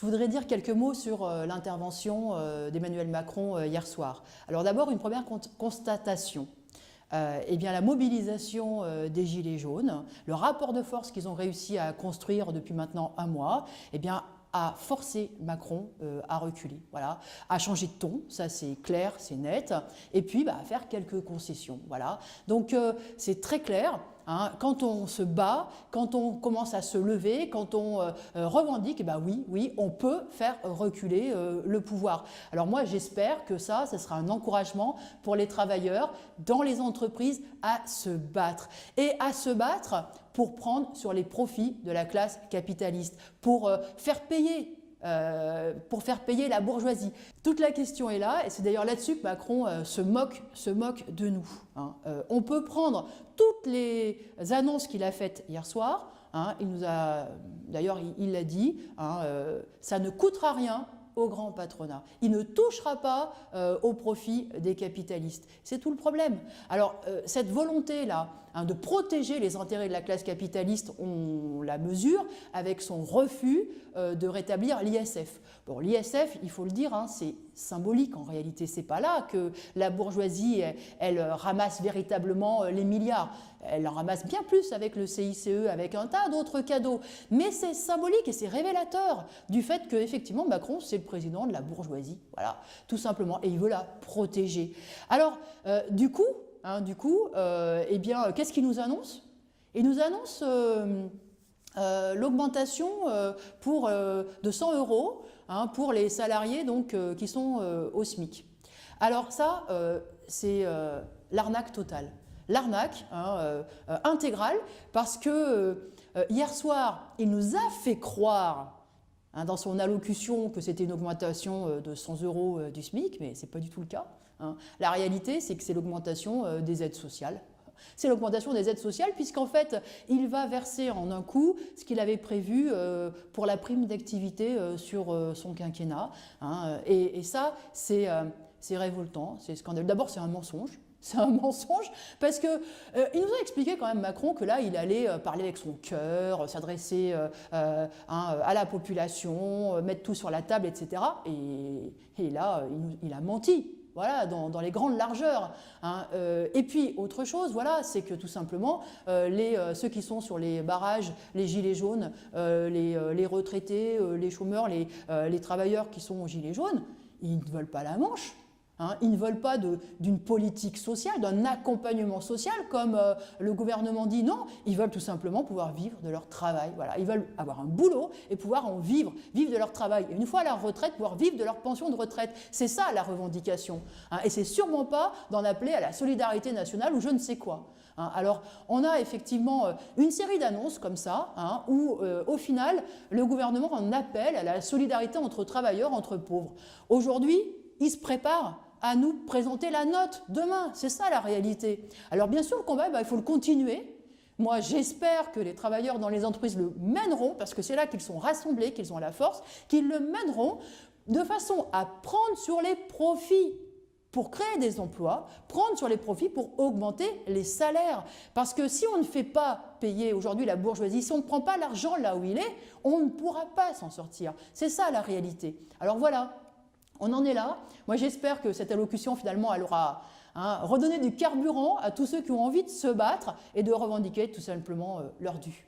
Je voudrais dire quelques mots sur l'intervention d'Emmanuel Macron hier soir. Alors d'abord, une première constatation. Eh bien, la mobilisation des Gilets jaunes, le rapport de force qu'ils ont réussi à construire depuis maintenant un mois, eh bien, a forcé Macron à reculer, voilà, à changer de ton, ça c'est clair, c'est net, et puis à faire quelques concessions, voilà. Donc c'est très clair. Hein, quand on se bat, quand on commence à se lever, quand on revendique, eh ben oui, on peut faire reculer le pouvoir. Alors moi, j'espère que ça sera un encouragement pour les travailleurs dans les entreprises à se battre. Et à se battre pour prendre sur les profits de la classe capitaliste, pour faire payer la bourgeoisie. Toute la question est là, et c'est d'ailleurs là-dessus que Macron se moque de nous. Hein. On peut prendre toutes les annonces qu'il a faites hier soir, hein, il nous a, d'ailleurs il l'a dit, hein, ça ne coûtera rien au grand patronat. Il ne touchera pas au profit des capitalistes. C'est tout le problème. Alors, cette volonté-là, hein, de protéger les intérêts de la classe capitaliste, on la mesure avec son refus de rétablir l'ISF. Bon, l'ISF, il faut le dire, hein, c'est symbolique en réalité. C'est pas là que la bourgeoisie, elle ramasse véritablement les milliards. Elle en ramasse bien plus avec le CICE, avec un tas d'autres cadeaux. Mais c'est symbolique et c'est révélateur du fait que, effectivement, Macron, c'est le président de la bourgeoisie. Voilà, tout simplement. Et il veut la protéger. Alors, du coup, eh bien, qu'est-ce qu'il nous annonce? Il nous annonce l'augmentation de 100 € hein, pour les salariés donc, qui sont au SMIC. Alors ça, c'est l'arnaque totale. L'arnaque hein, intégrale, parce que hier soir, il nous a fait croire hein, dans son allocution que c'était une augmentation de 100 € du SMIC, mais ce n'est pas du tout le cas. Hein. La réalité, c'est que c'est l'augmentation des aides sociales. C'est l'augmentation des aides sociales, puisqu'en fait, il va verser en un coup ce qu'il avait prévu pour la prime d'activité sur son quinquennat. Hein. Et ça, c'est révoltant, c'est scandaleux. D'abord, c'est un mensonge. C'est un mensonge parce qu'il nous a expliqué quand même Macron que là il allait parler avec son cœur, s'adresser hein, à la population, mettre tout sur la table, etc. Et là il a menti. Voilà, dans les grandes largeurs. Hein. Et puis, autre chose, voilà, c'est que tout simplement, ceux qui sont sur les barrages, les gilets jaunes, les retraités, les chômeurs, les travailleurs qui sont aux gilets jaunes, ils ne veulent pas la manche. Hein, ils ne veulent pas d'une politique sociale, d'un accompagnement social comme le gouvernement dit. Non, ils veulent tout simplement pouvoir vivre de leur travail. Voilà, ils veulent avoir un boulot et pouvoir en vivre de leur travail. Et une fois à la retraite, pouvoir vivre de leur pension de retraite. C'est ça la revendication. Hein, et c'est sûrement pas d'en appeler à la solidarité nationale ou je ne sais quoi. Hein, alors, on a effectivement une série d'annonces comme ça, hein, où au final, le gouvernement en appelle à la solidarité entre travailleurs, entre pauvres. Aujourd'hui, il se prépare à nous présenter la note demain. C'est ça la réalité. Alors bien sûr, le combat, il faut le continuer. Moi, j'espère que les travailleurs dans les entreprises le mèneront, parce que c'est là qu'ils sont rassemblés, qu'ils ont la force, qu'ils le mèneront de façon à prendre sur les profits pour créer des emplois, prendre sur les profits pour augmenter les salaires. Parce que si on ne fait pas payer aujourd'hui la bourgeoisie, si on ne prend pas l'argent là où il est, on ne pourra pas s'en sortir. C'est ça la réalité. Alors voilà. On en est là. Moi, j'espère que cette allocution, finalement, elle aura redonné du carburant à tous ceux qui ont envie de se battre et de revendiquer tout simplement leur dû.